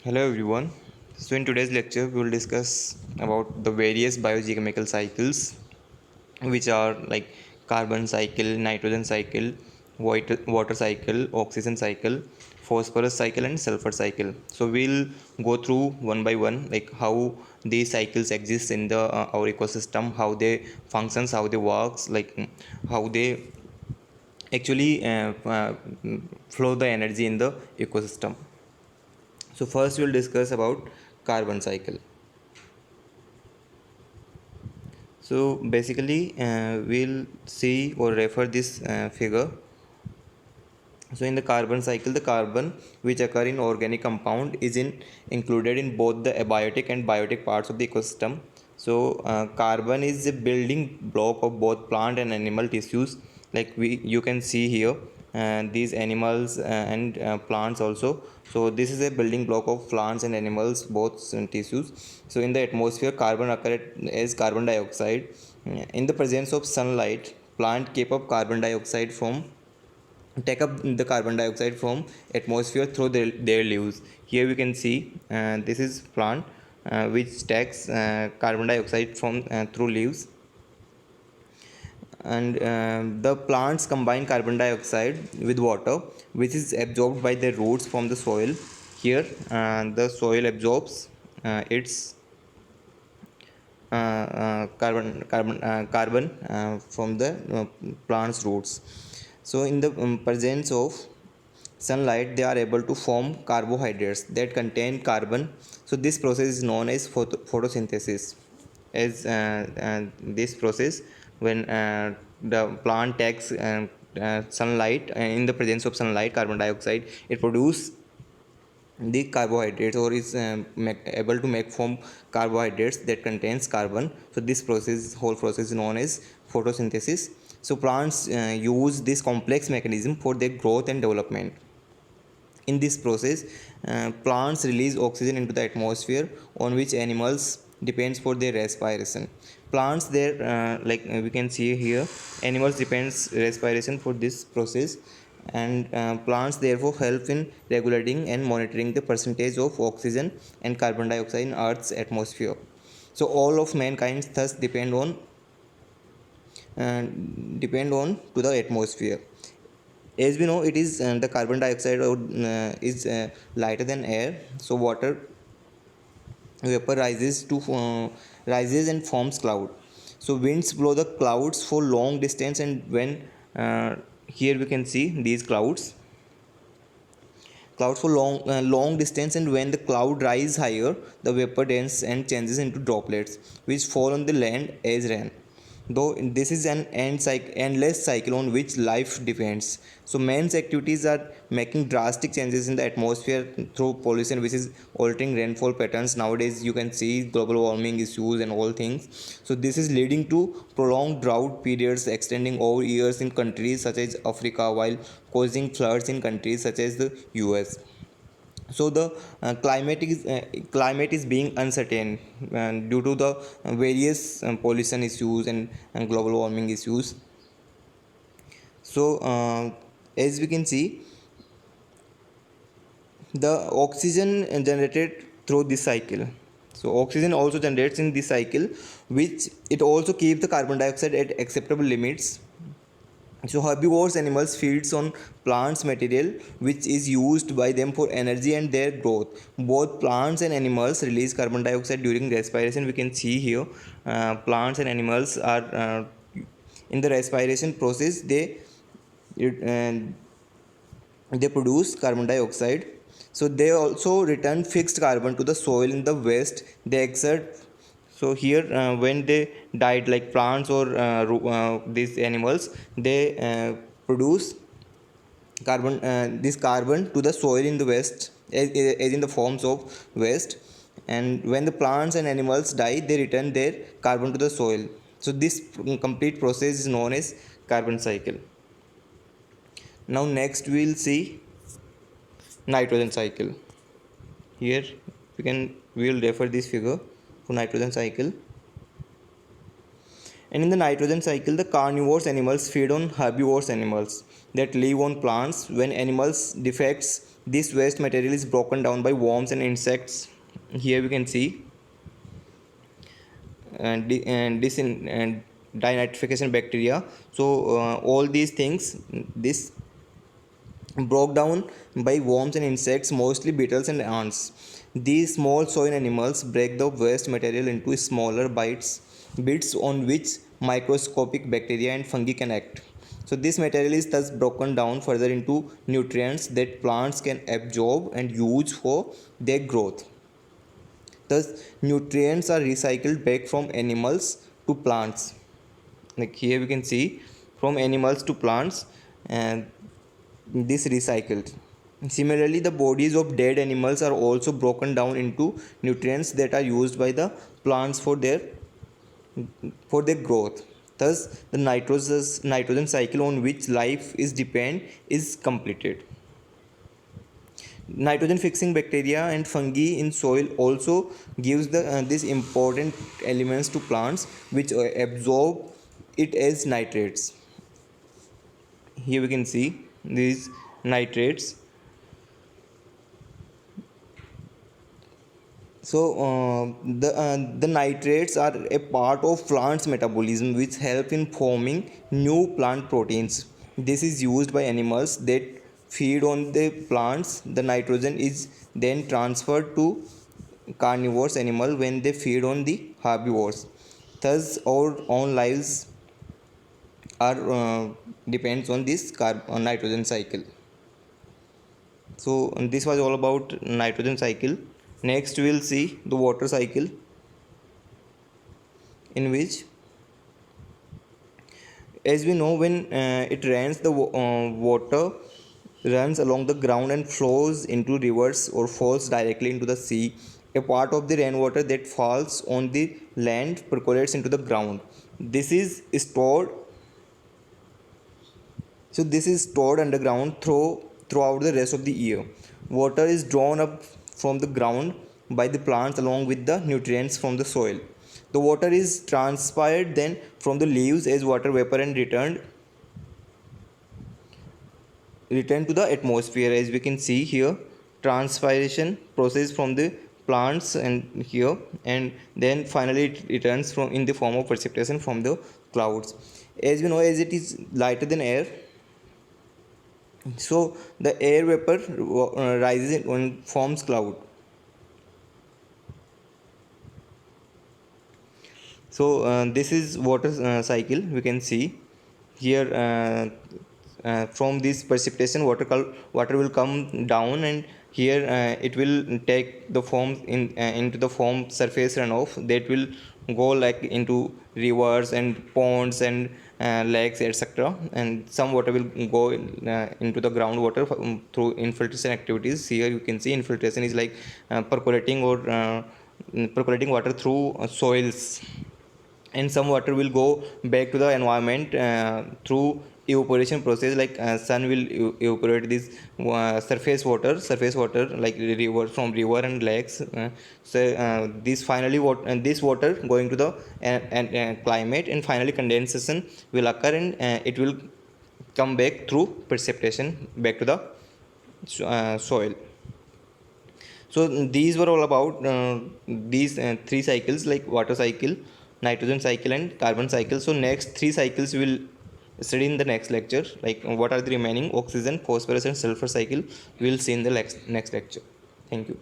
Hello everyone. So in today's lecture we will discuss about the various biogeochemical cycles which are like carbon cycle, nitrogen cycle, water cycle, oxygen cycle, phosphorus cycle and sulfur cycle. So we'll go through one by one like how these cycles exist in the our ecosystem, how they functions, how they works, how they actually flow the energy in the ecosystem. So first we'll discuss about carbon cycle. So basically we'll see or refer this figure. So in the carbon cycle, the carbon which occur in organic compound is included in both the abiotic and biotic parts of the ecosystem. So carbon is a building block of both plant and animal tissues. Like you can see here, these animals and plants also. So this is a building block of plants and animals, both tissues. So in the atmosphere, carbon occurs as carbon dioxide. In the presence of sunlight, plant keep up carbon dioxide from take up the carbon dioxide from atmosphere through their leaves. Here we can see this is plant which takes carbon dioxide from through leaves, and the plants combine carbon dioxide with water which is absorbed by the roots from the soil. Here the soil absorbs its carbon from the plant's roots. So in the presence of sunlight, they are able to form carbohydrates that contain carbon. So this process is known as photosynthesis. As this process, when the plant takes sunlight, in the presence of sunlight, carbon dioxide, it produces the carbohydrates, or is able to make form carbohydrates that contains carbon. So this whole process is known as photosynthesis. So plants use this complex mechanism for their growth and development. In this process, plants release oxygen into the atmosphere, on which animals depends for their respiration. Plants there, we can see here, animals depends respiration for this process, and plants therefore help in regulating and monitoring the percentage of oxygen and carbon dioxide in Earth's atmosphere. So all of mankind thus uh, depend on to the atmosphere. As we know, it is the carbon dioxide is lighter than air. So water vapor rises and forms cloud. So winds blow the clouds for long distance, and when here we can see these clouds for long distance, and when the cloud rise higher, the vapor dense and changes into droplets which fall on the land as rain. Though this is an endless cycle on which life depends. So man's activities are making drastic changes in the atmosphere through pollution, which is altering rainfall patterns. Nowadays you can see global warming issues and all things. So this is leading to prolonged drought periods extending over years in countries such as Africa, while causing floods in countries such as the US. So the climate is being uncertain due to the various pollution issues and global warming issues. So as we can see, the oxygen generated through this cycle. So oxygen also generates in this cycle, which it also keeps the carbon dioxide at acceptable limits. So herbivores animals feeds on plants material which is used by them for energy and their growth. Both plants and animals release carbon dioxide during respiration. We can see here plants and animals are in the respiration process. They produce carbon dioxide. So they also return fixed carbon to the soil in the waste they exert. So here when they died, like plants or these animals, they produce this carbon to the soil in the waste, as in the forms of waste. And when the plants and animals die, they return their carbon to the soil. So this complete process is known as carbon cycle. Now next we will see nitrogen cycle. Here we will refer this figure for nitrogen cycle. And in the nitrogen cycle, the carnivorous animals feed on herbivorous animals that live on plants. When animals defects This waste material is broken down by worms and insects. Here we can see and this in and denitrification bacteria. So all these things, this broke down by worms and insects, mostly beetles and ants. These small soil animals break the waste material into smaller bits on which microscopic bacteria and fungi can act. So this material is thus broken down further into nutrients that plants can absorb and use for their growth. Thus, nutrients are recycled back from animals to plants. Like here we can see from animals to plants, and this recycled. Similarly, the bodies of dead animals are also broken down into nutrients that are used by the plants for their growth. Thus, the nitrogen cycle on which life is depend is completed. Nitrogen fixing bacteria and fungi in soil also gives these important elements to plants, which absorb it as nitrates. Here we can see these nitrates. So the nitrates are a part of plants metabolism, which help in forming new plant proteins. This is used by animals that feed on the plants. The nitrogen is then transferred to carnivorous animal when they feed on the herbivores. Thus our own lives are depends on this nitrogen cycle. So this was all about nitrogen cycle. Next we will see the water cycle, in which, as we know, when it rains, the water runs along the ground and flows into rivers or falls directly into the sea. A part of the rainwater that falls on the land percolates into the ground. This is stored. So this is stored underground throughout the rest of the year. Water is drawn up from the ground by the plants along with the nutrients from the soil. The water is transpired then from the leaves as water vapor and returned to the atmosphere. As we can see here, transpiration process from the plants and here, and then finally it returns from in the form of precipitation from the clouds. As we know, as it is lighter than air, so the air vapor rises and forms cloud. So this is water cycle. We can see here from this precipitation, water will come down, and here it will take the form into the form surface runoff that will go like into rivers and ponds and lakes, etc. And some water will go into the groundwater through infiltration activities. Here you can see infiltration is like percolating water through soils, and some water will go back to the environment through evaporation process, like sun will evaporate this surface water like river and lakes. This finally this water going to the climate, and finally condensation will occur, and it will come back through precipitation back to the soil. So these were all about these three cycles, like water cycle, nitrogen cycle, and carbon cycle. So next three cycles we will study in the next lecture, like what are the remaining oxygen, phosphorus, and sulfur cycle. We will see in the next lecture. Thank you.